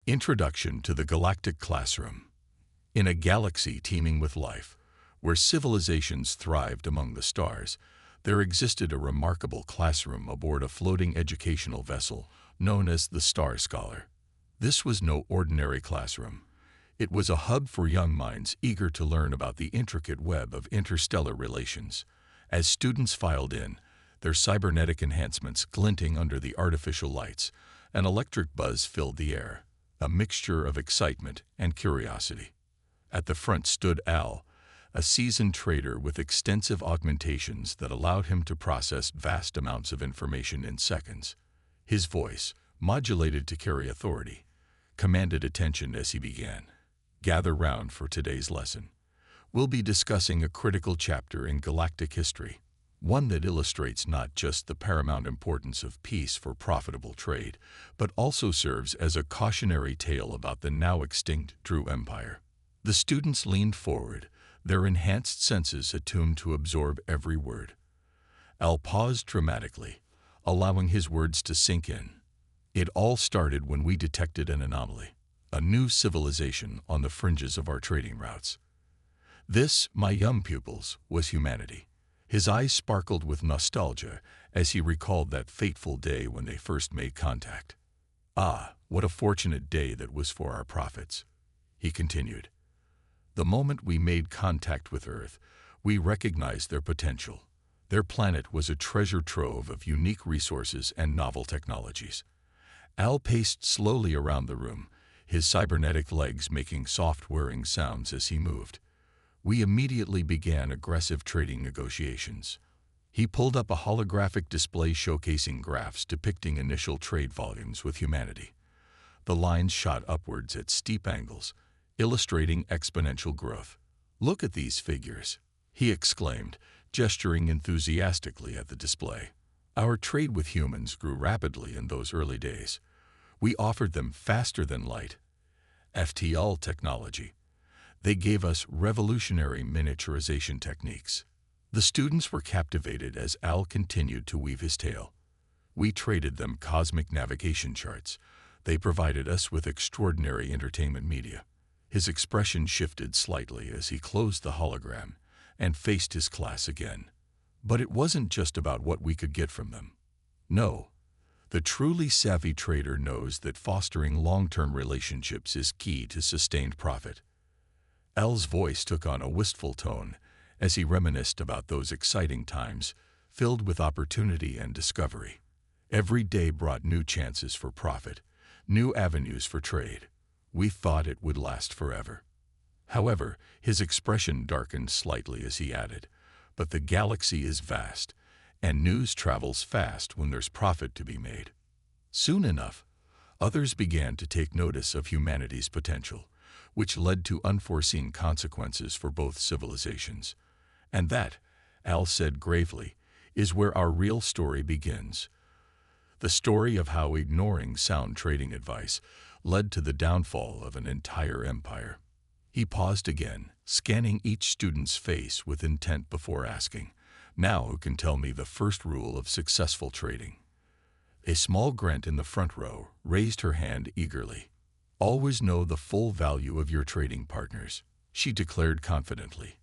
Introduction to the Galactic Classroom. In a galaxy teeming with life, where civilizations thrived among the stars, there existed a remarkable classroom aboard a floating educational vessel known as the Star Scholar. This was no ordinary classroom. It was a hub for young minds eager to learn about the intricate web of interstellar relations. As students filed in, their cybernetic enhancements glinting under the artificial lights, an electric buzz filled the air, a mixture of excitement and curiosity. At the front stood Al, a seasoned trader with extensive augmentations that allowed him to process vast amounts of information in seconds. His voice, modulated to carry authority, commanded attention as he began. Gather round for today's lesson. We'll be discussing a critical chapter in galactic history, one that illustrates not just the paramount importance of peace for profitable trade, but also serves as a cautionary tale about the now extinct Droo Empire. The students leaned forward, their enhanced senses attuned to absorb every word. Al paused dramatically, allowing his words to sink in. It all started when we detected an anomaly, a new civilization on the fringes of our trading routes. This, my young pupils, was humanity. His eyes sparkled with nostalgia as he recalled that fateful day when they first made contact. Ah, what a fortunate day that was for our prophets, he continued. The moment we made contact with Earth, we recognized their potential. Their planet was a treasure trove of unique resources and novel technologies. Al paced slowly around the room, his cybernetic legs making soft whirring sounds as he moved. We immediately began aggressive trading negotiations. He pulled up a holographic display showcasing graphs depicting initial trade volumes with humanity. The lines shot upwards at steep angles, illustrating exponential growth. "Look at these figures," he exclaimed, gesturing enthusiastically at the display. Our trade with humans grew rapidly in those early days. We offered them faster-than-light FTL technology. They gave us revolutionary miniaturization techniques. The students were captivated as Al continued to weave his tale. We traded them cosmic navigation charts. They provided us with extraordinary entertainment media. His expression shifted slightly as he closed the hologram and faced his class again. But it wasn't just about what we could get from them. No, the truly savvy trader knows that fostering long-term relationships is key to sustained profit. Al's voice took on a wistful tone as he reminisced about those exciting times filled with opportunity and discovery. Every day brought new chances for profit, new avenues for trade. We thought it would last forever. However, his expression darkened slightly as he added, "But the galaxy is vast, and news travels fast when there's profit to be made." Soon enough, others began to take notice of humanity's potential, which led to unforeseen consequences for both civilizations. And that, Al said gravely, is where our real story begins. The story of how ignoring sound trading advice led to the downfall of an entire empire. He paused again, scanning each student's face with intent before asking, "Now who can tell me the first rule of successful trading?" A small grunt in the front row raised her hand eagerly. "Always know the full value of your trading partners," she declared confidently.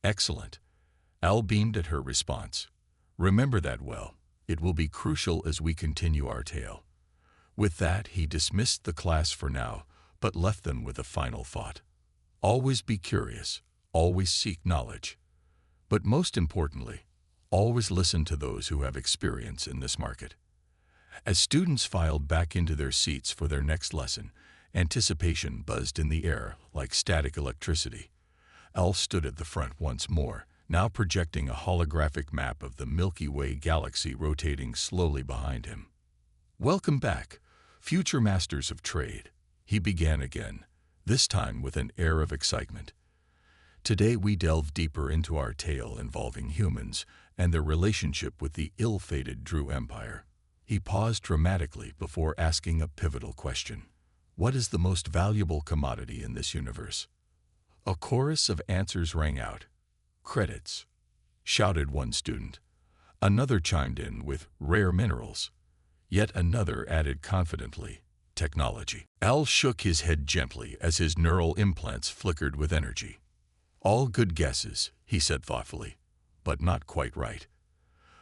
"Excellent." Al beamed at her response. "Remember that well. It will be crucial as we continue our tale." With that, he dismissed the class for now, but left them with a final thought. Always be curious, always seek knowledge. But most importantly, always listen to those who have experience in this market. As students filed back into their seats for their next lesson, anticipation buzzed in the air like static electricity. Al stood at the front once more, now projecting a holographic map of the Milky Way galaxy rotating slowly behind him. "Welcome back, future masters of trade," he began again, this time with an air of excitement. "Today we delve deeper into our tale involving humans and their relationship with the ill-fated Droo Empire." He paused dramatically before asking a pivotal question. "What is the most valuable commodity in this universe?" A chorus of answers rang out. "Credits," shouted one student. Another chimed in with "rare minerals." Yet another added confidently, technology. Al shook his head gently as his neural implants flickered with energy. All good guesses, he said thoughtfully, but not quite right.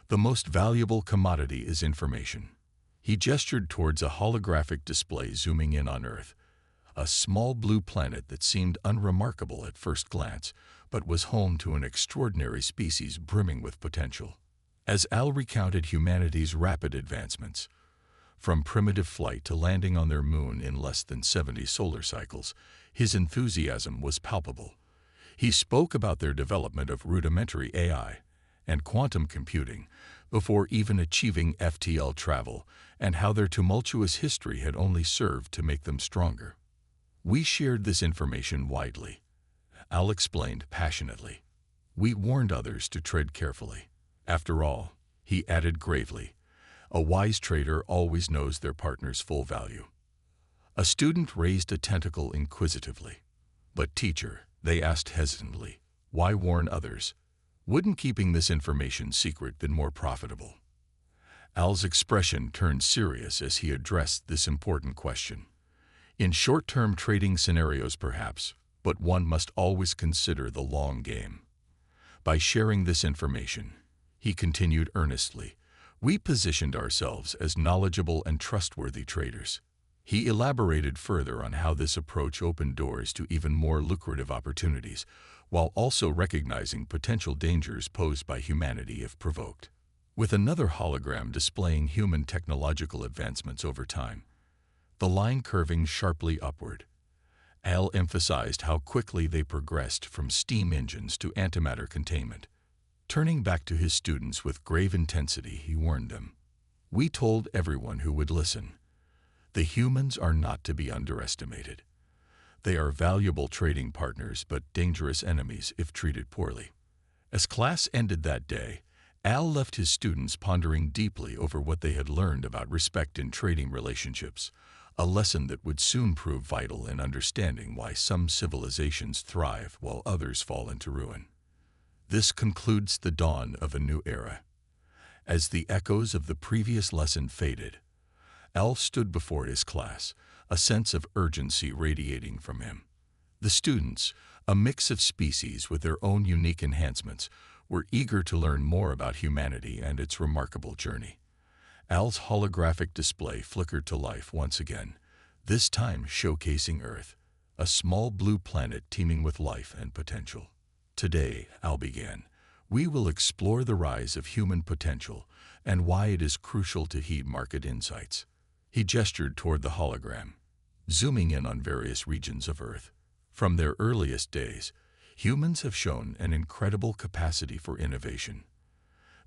The most valuable commodity is information. He gestured towards a holographic display zooming in on Earth, a small blue planet that seemed unremarkable at first glance, but was home to an extraordinary species brimming with potential. As Al recounted humanity's rapid advancements, from primitive flight to landing on their moon in less than 70 solar cycles, his enthusiasm was palpable. He spoke about their development of rudimentary AI and quantum computing before even achieving FTL travel, and how their tumultuous history had only served to make them stronger. We shared this information widely, Al explained passionately. We warned others to tread carefully. After all, he added gravely, a wise trader always knows their partner's full value. A student raised a tentacle inquisitively. But teacher, they asked hesitantly, why warn others? Wouldn't keeping this information secret been more profitable? Al's expression turned serious as he addressed this important question. In short-term trading scenarios perhaps, but one must always consider the long game. By sharing this information, he continued earnestly, we positioned ourselves as knowledgeable and trustworthy traders. He elaborated further on how this approach opened doors to even more lucrative opportunities, while also recognizing potential dangers posed by humanity if provoked. With another hologram displaying human technological advancements over time, the line curving sharply upward, Al emphasized how quickly they progressed from steam engines to antimatter containment. Turning back to his students with grave intensity, he warned them. We told everyone who would listen. The humans are not to be underestimated. They are valuable trading partners but dangerous enemies if treated poorly. As class ended that day, Al left his students pondering deeply over what they had learned about respect in trading relationships, a lesson that would soon prove vital in understanding why some civilizations thrive while others fall into ruin. This concludes the dawn of a new era. As the echoes of the previous lesson faded, Al stood before his class, a sense of urgency radiating from him. The students, a mix of species with their own unique enhancements, were eager to learn more about humanity and its remarkable journey. Al's holographic display flickered to life once again, this time showcasing Earth, a small blue planet teeming with life and potential. Today, Al began, we will explore the rise of human potential and why it is crucial to heed market insights. He gestured toward the hologram, zooming in on various regions of Earth. From their earliest days, humans have shown an incredible capacity for innovation.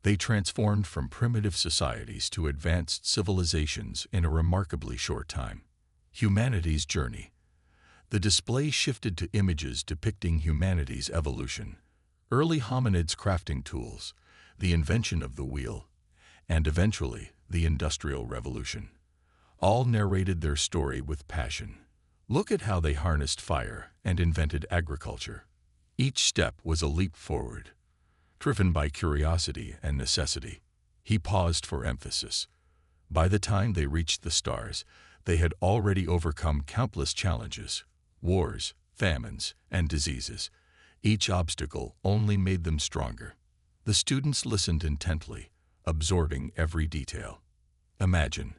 They transformed from primitive societies to advanced civilizations in a remarkably short time. Humanity's journey. The display shifted to images depicting humanity's evolution, early hominids' crafting tools, the invention of the wheel, and eventually the Industrial Revolution. All narrated their story with passion. Look at how they harnessed fire and invented agriculture. Each step was a leap forward, driven by curiosity and necessity. He paused for emphasis. By the time they reached the stars, they had already overcome countless challenges, wars, famines, and diseases. Each obstacle only made them stronger. The students listened intently, absorbing every detail. Imagine,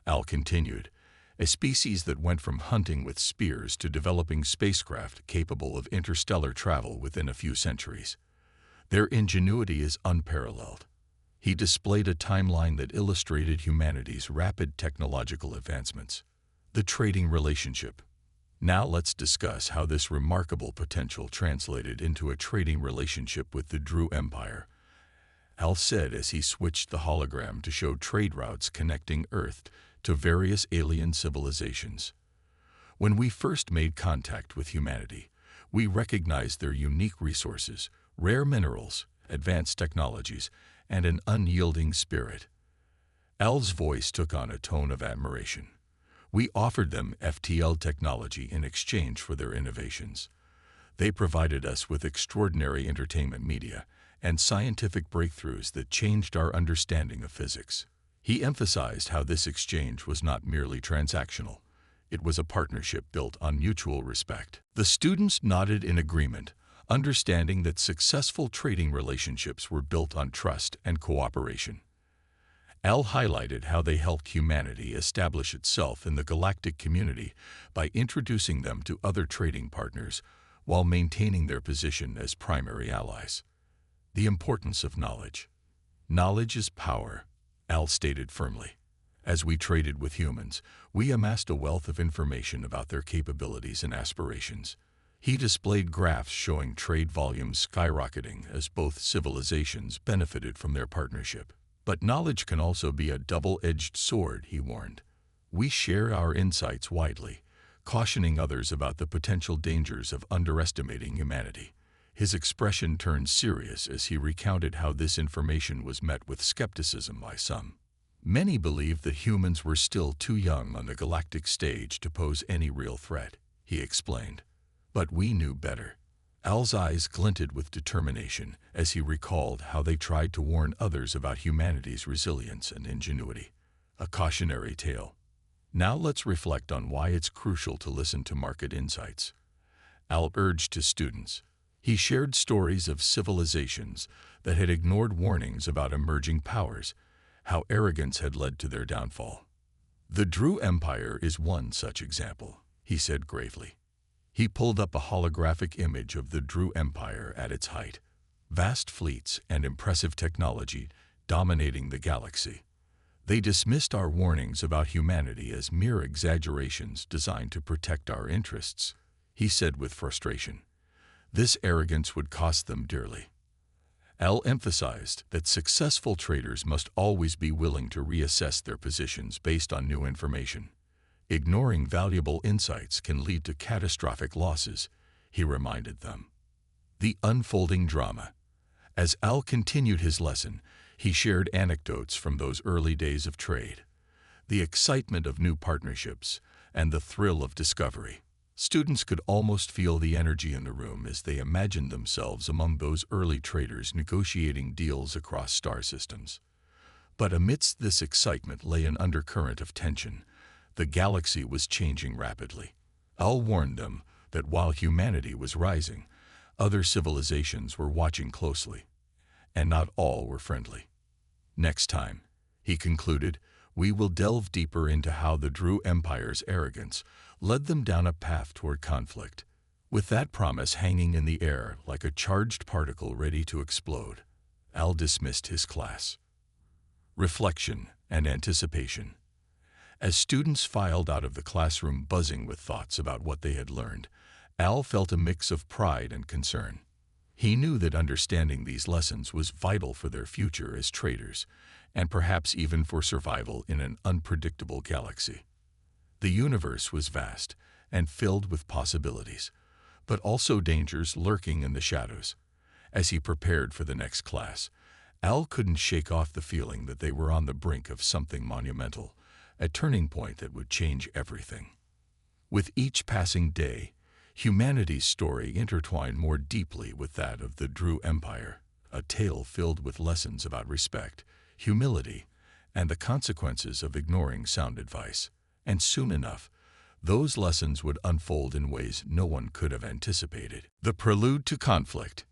Al continued, a species that went from hunting with spears to developing spacecraft capable of interstellar travel within a few centuries. Their ingenuity is unparalleled. He displayed a timeline that illustrated humanity's rapid technological advancements. The trading relationship. Now let's discuss how this remarkable potential translated into a trading relationship with the Droo Empire, Al said as he switched the hologram to show trade routes connecting Earth to various alien civilizations. When we first made contact with humanity, we recognized their unique resources, rare minerals, advanced technologies, and an unyielding spirit. Al's voice took on a tone of admiration. We offered them FTL technology in exchange for their innovations. They provided us with extraordinary entertainment media and scientific breakthroughs that changed our understanding of physics. He emphasized how this exchange was not merely transactional, It was a partnership built on mutual respect. The students nodded in agreement, understanding that successful trading relationships were built on trust and cooperation. Al highlighted how they helped humanity establish itself in the galactic community by introducing them to other trading partners while maintaining their position as primary allies. The importance of knowledge. Knowledge is power, Al stated firmly. As we traded with humans, we amassed a wealth of information about their capabilities and aspirations. He displayed graphs showing trade volumes skyrocketing as both civilizations benefited from their partnership. But knowledge can also be a double-edged sword, he warned. We share our insights widely, cautioning others about the potential dangers of underestimating humanity. His expression turned serious as he recounted how this information was met with skepticism by some. Many believed that humans were still too young on the galactic stage to pose any real threat, he explained. But we knew better. Al's eyes glinted with determination as he recalled how they tried to warn others about humanity's resilience and ingenuity. A cautionary tale. Now let's reflect on why it's crucial to listen to market insights. Al urged his students. He shared stories of civilizations that had ignored warnings about emerging powers, how arrogance had led to their downfall. The Droo Empire is one such example, he said gravely. He pulled up a holographic image of the Droo Empire at its height. Vast fleets and impressive technology dominating the galaxy. They dismissed our warnings about humanity as mere exaggerations designed to protect our interests, he said with frustration. This arrogance would cost them dearly. Al emphasized that successful traders must always be willing to reassess their positions based on new information. Ignoring valuable insights can lead to catastrophic losses, he reminded them. The unfolding drama. As Al continued his lesson, he shared anecdotes from those early days of trade. The excitement of new partnerships and the thrill of discovery. Students could almost feel the energy in the room as they imagined themselves among those early traders negotiating deals across star systems. But amidst this excitement lay an undercurrent of tension. The galaxy was changing rapidly. Al warned them that while humanity was rising, other civilizations were watching closely, and not all were friendly. Next time, he concluded, we will delve deeper into how the Droo Empire's arrogance led them down a path toward conflict, with that promise hanging in the air like a charged particle ready to explode. Al dismissed his class. Reflection and anticipation. As students filed out of the classroom buzzing with thoughts about what they had learned, Al felt a mix of pride and concern. He knew that understanding these lessons was vital for their future as traders, and perhaps even for survival in an unpredictable galaxy. The universe was vast and filled with possibilities, but also dangers lurking in the shadows. As he prepared for the next class, Al couldn't shake off the feeling that they were on the brink of something monumental, a turning point that would change everything. With each passing day, humanity's story intertwined more deeply with that of the Droo Empire, a tale filled with lessons about respect, humility, and the consequences of ignoring sound advice. And soon enough, those lessons would unfold in ways no one could have anticipated. The prelude to conflict.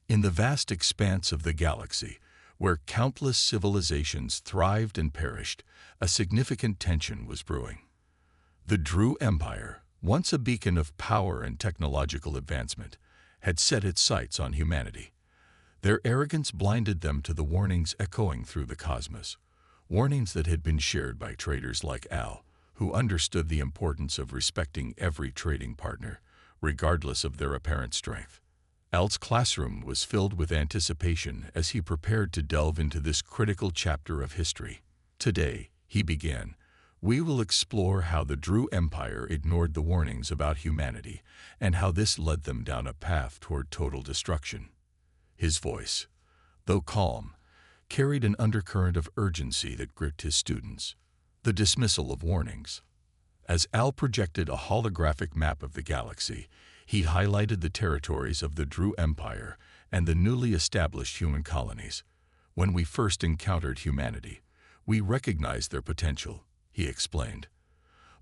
In the vast expanse of the galaxy, where countless civilizations thrived and perished, a significant tension was brewing. The Droo Empire, once a beacon of power and technological advancement, had set its sights on humanity. Their arrogance blinded them to the warnings echoing through the cosmos, warnings that had been shared by traders like Al, who understood the importance of respecting every trading partner, regardless of their apparent strength. Al's classroom was filled with anticipation as he prepared to delve into this critical chapter of history. Today, he began, we will explore how the Droo Empire ignored the warnings about humanity and how this led them down a path toward total destruction. His voice, though calm, carried an undercurrent of urgency that gripped his students. The dismissal of warnings. As Al projected a holographic map of the galaxy, he highlighted the territories of the Droo Empire and the newly established human colonies. When we first encountered humanity, we recognized their potential, he explained.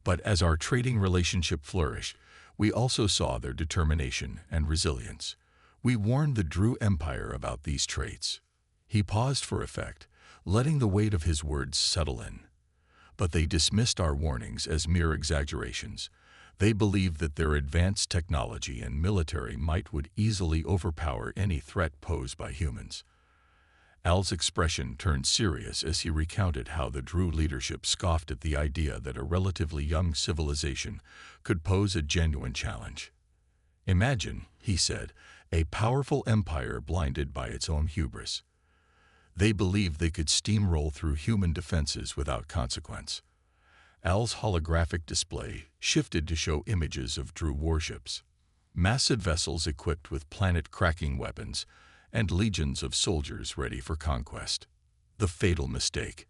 But as our trading relationship flourished, we also saw their determination and resilience. We warned the Droo Empire about these traits. He paused for effect, letting the weight of his words settle in. But they dismissed our warnings as mere exaggerations. They believed that their advanced technology and military might would easily overpower any threat posed by humans. Al's expression turned serious as he recounted how the Droo leadership scoffed at the idea that a relatively young civilization could pose a genuine challenge. Imagine, he said, a powerful empire blinded by its own hubris. They believed they could steamroll through human defenses without consequence. Al's holographic display shifted to show images of Droo warships, massive vessels equipped with planet-cracking weapons, and legions of soldiers ready for conquest. The fatal mistake.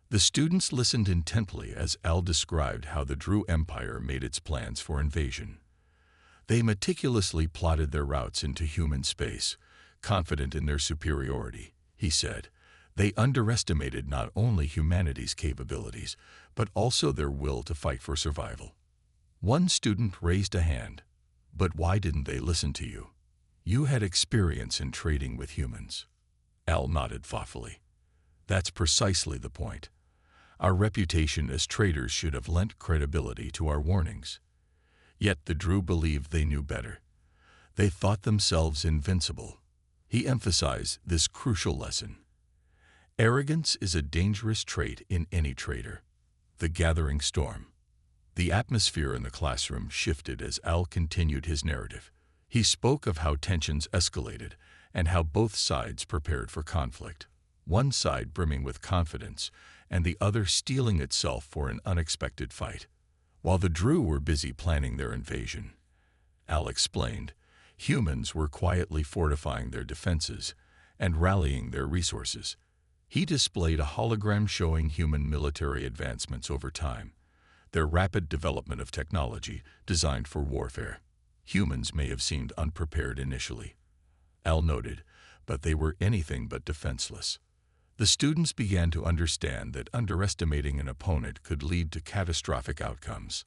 The students listened intently as Al described how the Droo Empire made its plans for invasion. They meticulously plotted their routes into human space, confident in their superiority, he said. They underestimated not only humanity's capabilities, but also their will to fight for survival. One student raised a hand. But why didn't they listen to you? You had experience in trading with humans. Al nodded thoughtfully. That's precisely the point. Our reputation as traders should have lent credibility to our warnings. Yet the Droo believed they knew better. They thought themselves invincible. He emphasized this crucial lesson. Arrogance is a dangerous trait in any trader. The gathering storm. The atmosphere in the classroom shifted as Al continued his narrative. He spoke of how tensions escalated and how both sides prepared for conflict, one side brimming with confidence and the other steeling itself for an unexpected fight. While the Droo were busy planning their invasion, Al explained, humans were quietly fortifying their defenses and rallying their resources. He displayed a hologram showing human military advancements over time, their rapid development of technology designed for warfare. Humans may have seemed unprepared initially, Al noted, but they were anything but defenseless. The students began to understand that underestimating an opponent could lead to catastrophic outcomes.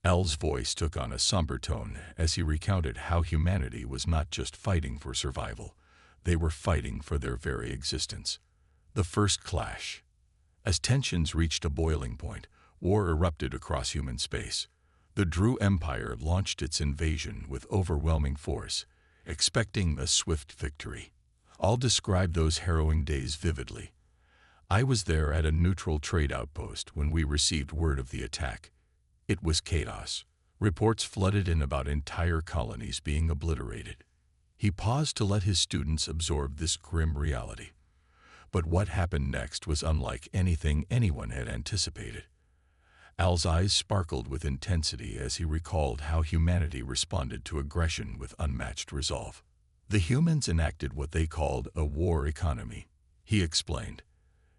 Al's voice took on a somber tone as he recounted how humanity was not just fighting for survival, they were fighting for their very existence. The first clash. As tensions reached a boiling point, war erupted across human space. The Droo Empire launched its invasion with overwhelming force, expecting a swift victory. Al described those harrowing days vividly. I was there at a neutral trade outpost when we received word of the attack. It was chaos. Reports flooded in about entire colonies being obliterated. He paused to let his students absorb this grim reality. But what happened next was unlike anything anyone had anticipated. Al's eyes sparkled with intensity as he recalled how humanity responded to aggression with unmatched resolve. The humans enacted what they called a war economy, he explained.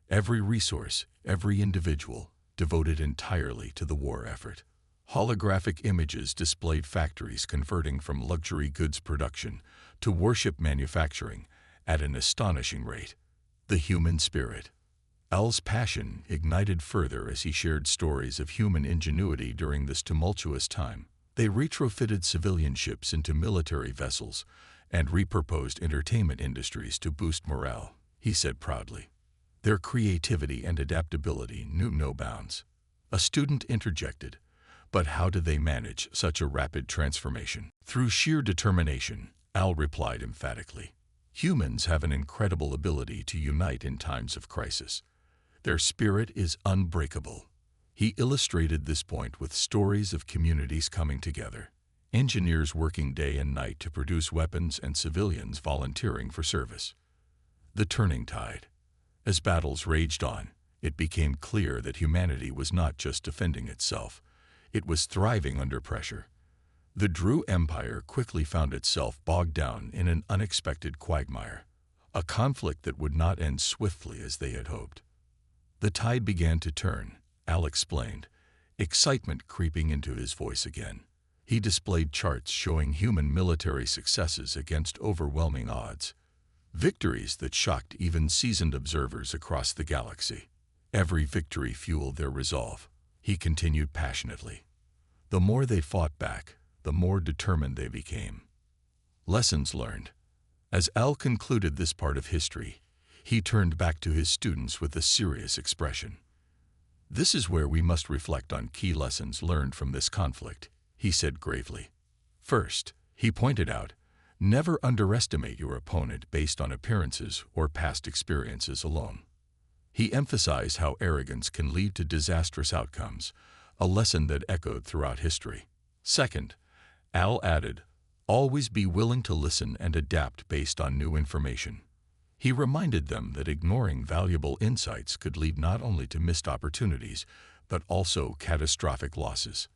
Every resource, every individual, devoted entirely to the war effort. Holographic images displayed factories converting from luxury goods production to warship manufacturing at an astonishing rate. The human spirit. Al's passion ignited further as he shared stories of human ingenuity during this tumultuous time. They retrofitted civilian ships into military vessels and repurposed entertainment industries to boost morale, he said proudly. Their creativity and adaptability knew no bounds. A student interjected, but how did they manage such a rapid transformation? Through sheer determination, Al replied emphatically. Humans have an incredible ability to unite in times of crisis. Their spirit is unbreakable. He illustrated this point with stories of communities coming together, engineers working day and night to produce weapons and civilians volunteering for service. The turning tide. As battles raged on, it became clear that humanity was not just defending itself, it was thriving under pressure. The Droo Empire quickly found itself bogged down in an unexpected quagmire, a conflict that would not end swiftly as they had hoped. The tide began to turn, Al explained, excitement creeping into his voice again. He displayed charts showing human military successes against overwhelming odds, victories that shocked even seasoned observers across the galaxy. Every victory fueled their resolve. he continued passionately. The more they fought back, the more determined they became. Lessons learned. As Al concluded this part of history, he turned back to his students with a serious expression. "This is where we must reflect on key lessons learned from this conflict," he said gravely. First, he pointed out, never underestimate your opponent based on appearances or past experiences alone. He emphasized how arrogance can lead to disastrous outcomes, a lesson that echoed throughout history. Second, Al added, always be willing to listen and adapt based on new information. He reminded them that ignoring valuable insights could lead not only to missed opportunities, but also catastrophic losses.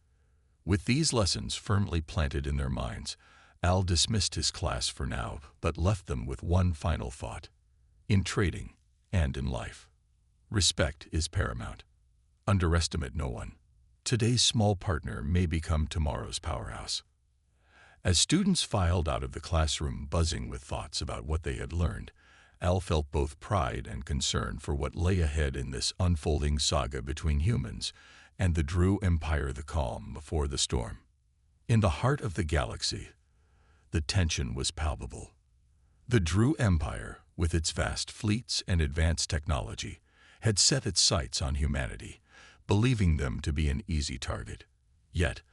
With these lessons firmly planted in their minds, Al dismissed his class for now, but left them with one final thought. In trading and in life, respect is paramount. Underestimate no one. Today's small partner may become tomorrow's powerhouse. As students filed out of the classroom buzzing with thoughts about what they had learned, Al felt both pride and concern for what lay ahead in this unfolding saga between humans and the Droo Empire, the calm before the storm. In the heart of the galaxy, the tension was palpable. The Droo Empire, with its vast fleets and advanced technology, had set its sights on humanity, believing them to be an easy target. Yet,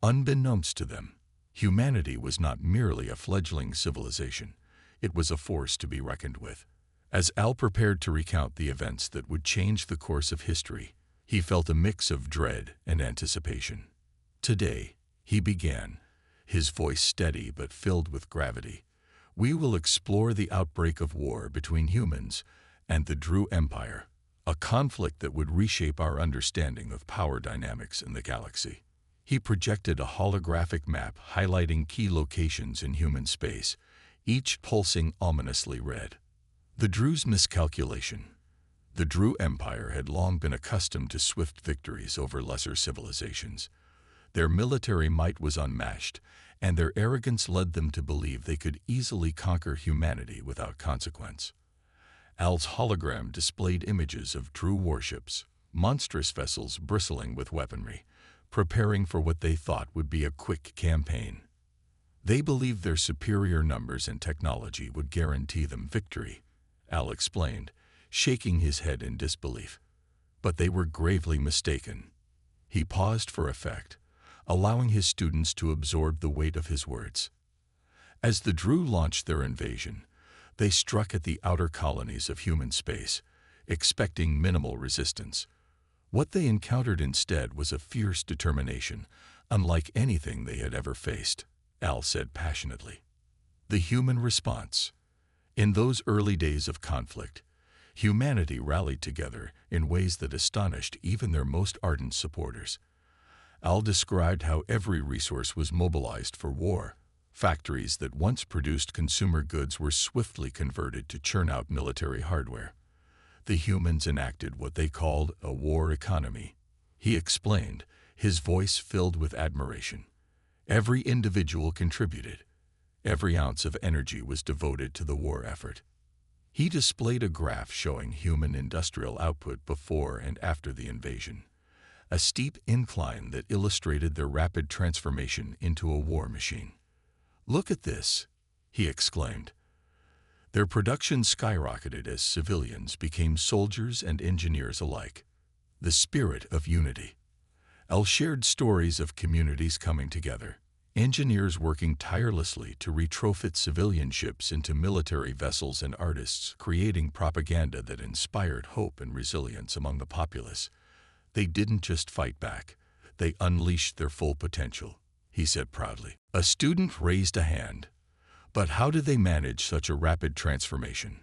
unbeknownst to them, humanity was not merely a fledgling civilization. It was a force to be reckoned with. As Al prepared to recount the events that would change the course of history, he felt a mix of dread and anticipation. Today, he began, his voice steady but filled with gravity. We will explore the outbreak of war between humans and the Droo Empire, a conflict that would reshape our understanding of power dynamics in the galaxy. He projected a holographic map highlighting key locations in human space, each pulsing ominously red. The Droo's miscalculation. The Droo Empire had long been accustomed to swift victories over lesser civilizations. Their military might was unmatched, and their arrogance led them to believe they could easily conquer humanity without consequence. Al's hologram displayed images of Droo warships, monstrous vessels bristling with weaponry, preparing for what they thought would be a quick campaign. They believed their superior numbers and technology would guarantee them victory, Al explained, shaking his head in disbelief. But they were gravely mistaken. He paused for effect, allowing his students to absorb the weight of his words. As the Droo launched their invasion, they struck at the outer colonies of human space, expecting minimal resistance. What they encountered instead was a fierce determination, unlike anything they had ever faced, Al said passionately. The human response. In those early days of conflict, humanity rallied together in ways that astonished even their most ardent supporters. Al described how every resource was mobilized for war. Factories that once produced consumer goods were swiftly converted to churn out military hardware. The humans enacted what they called a war economy. He explained, his voice filled with admiration. Every individual contributed. Every ounce of energy was devoted to the war effort. He displayed a graph showing human industrial output before and after the invasion, a steep incline that illustrated their rapid transformation into a war machine. "Look at this," he exclaimed. Their production skyrocketed as civilians became soldiers and engineers alike. The spirit of unity. Al shared stories of communities coming together, engineers working tirelessly to retrofit civilian ships into military vessels and artists creating propaganda that inspired hope and resilience among the populace. They didn't just fight back, they unleashed their full potential, he said proudly. A student raised a hand. But how did they manage such a rapid transformation?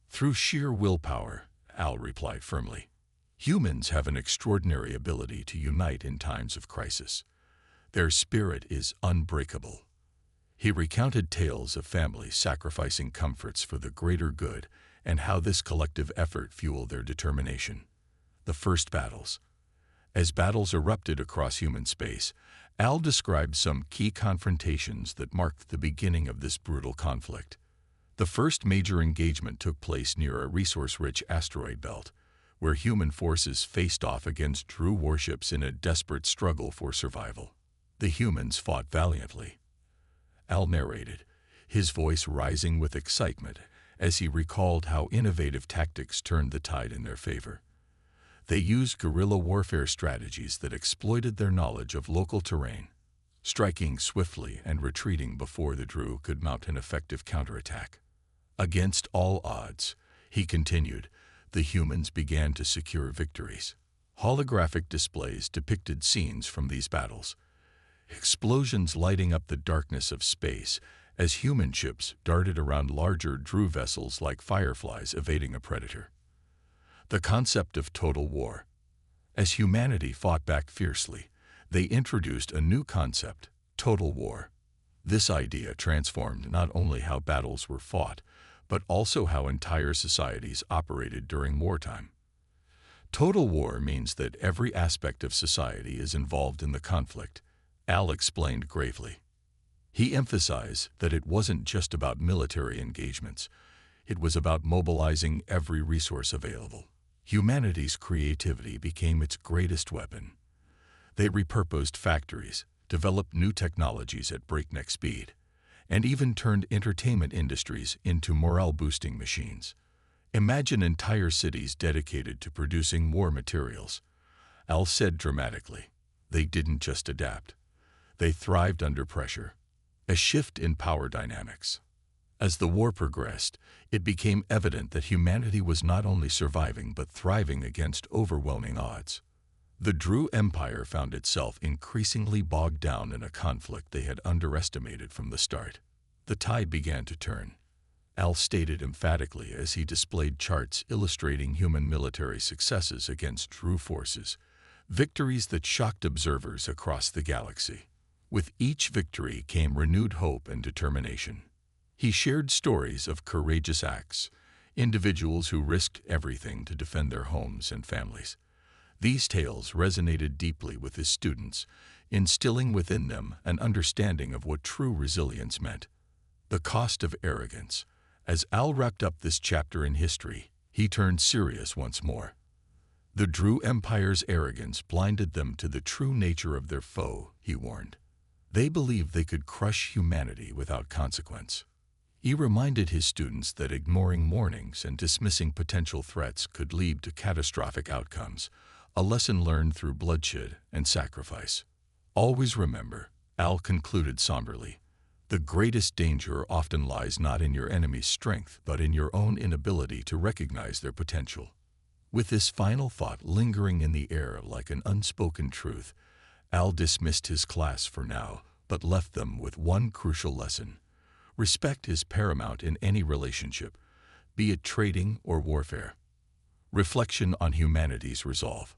Through sheer willpower, Al replied firmly. Humans have an extraordinary ability to unite in times of crisis. Their spirit is unbreakable. He recounted tales of families sacrificing comforts for the greater good and how this collective effort fueled their determination. The first battles. As battles erupted across human space, Al described some key confrontations that marked the beginning of this brutal conflict. The first major engagement took place near a resource-rich asteroid belt, where human forces faced off against Droo warships in a desperate struggle for survival. The humans fought valiantly. Al narrated, his voice rising with excitement as he recalled how innovative tactics turned the tide in their favor. They used guerrilla warfare strategies that exploited their knowledge of local terrain, striking swiftly and retreating before the Droo could mount an effective counterattack. Against all odds, he continued, the humans began to secure victories. Holographic displays depicted scenes from these battles, explosions lighting up the darkness of space as human ships darted around larger Droo vessels like fireflies evading a predator. The concept of total war. As humanity fought back fiercely, they introduced a new concept, total war. This idea transformed not only how battles were fought, but also how entire societies operated during wartime. Total war means that every aspect of society is involved in the conflict, Al explained gravely. He emphasized that it wasn't just about military engagements. It was about mobilizing every resource available. Humanity's creativity became its greatest weapon. They repurposed factories, developed new technologies at breakneck speed, and even turned entertainment industries into morale-boosting machines. Imagine entire cities dedicated to producing war materials. Al said dramatically. They didn't just adapt. They thrived under pressure. A shift in power dynamics. As the war progressed, it became evident that humanity was not only surviving but thriving against overwhelming odds. The Droo Empire found itself increasingly bogged down in a conflict they had underestimated from the start. The tide began to turn. Al stated emphatically as he displayed charts illustrating human military successes against Droo forces, victories that shocked observers across the galaxy. With each victory came renewed hope and determination. He shared stories of courageous acts, individuals who risked everything to defend their homes and families. These tales resonated deeply with his students, instilling within them an understanding of what true resilience meant. The cost of arrogance. As Al wrapped up this chapter in history, he turned serious once more. The Droo Empire's arrogance blinded them to the true nature of their foe, he warned. They believed they could crush humanity without consequence. He reminded his students that ignoring warnings and dismissing potential threats could lead to catastrophic outcomes, a lesson learned through bloodshed and sacrifice. Always remember, Al concluded somberly, the greatest danger often lies not in your enemy's strength but in your own inability to recognize their potential. With this final thought lingering in the air like an unspoken truth, Al dismissed his class for now, but left them with one crucial lesson. Respect is paramount in any relationship, be it trading or warfare. Reflection on humanity's resolve.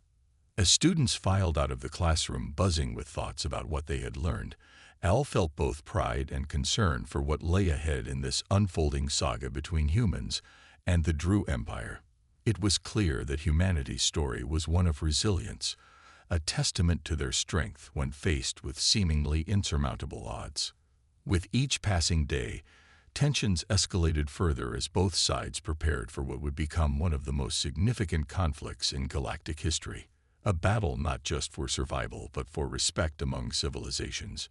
As students filed out of the classroom buzzing with thoughts about what they had learned, Al felt both pride and concern for what lay ahead in this unfolding saga between humans and the Droo Empire. It was clear that humanity's story was one of resilience, a testament to their strength when faced with seemingly insurmountable odds. With each passing day, tensions escalated further as both sides prepared for what would become one of the most significant conflicts in galactic history, a battle not just for survival but for respect among civilizations.